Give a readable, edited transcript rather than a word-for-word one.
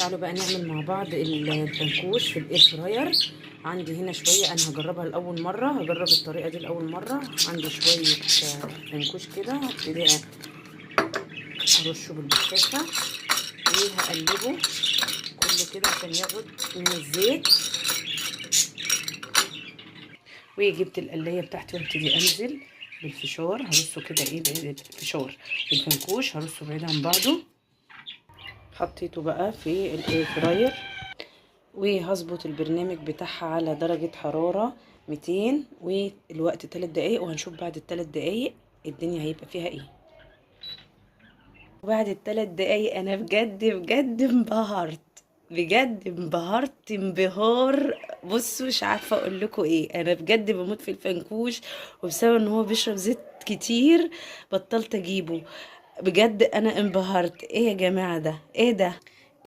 تعالوا بقى نعمل مع بعض الفنكوش في الاير فراير. عندي هنا شويه، انا هجربها لاول مره، هجرب الطريقه دي لاول مره. عندي شويه فنكوش كده، هبتدي ارشه بالبشاشه وهقلبه كله كده عشان ياخد من الزيت. وجبت القلايه بتاعتي وابتدي انزل بالفشار، هرصه كده ايه بالفشار. الفنكوش هرصه بعيد عن بعضه. حطيته بقى في الاير فراير وهظبط البرنامج بتاعها على درجة حرارة 200 والوقت 3 دقايق، وهنشوف بعد ال3 دقايق الدنيا هيبقى فيها ايه. وبعد ال3 دقايق انا بجد بجد انبهرت، بجد انبهرت انبهار. بصوا مش عارفه اقول لكم ايه، انا بجد بموت في الفنكوش، وبسبب ان هو بيشرب زيت كتير بطلت اجيبه. بجد انا انبهرت. ايه يا جماعه ده؟ ايه ده؟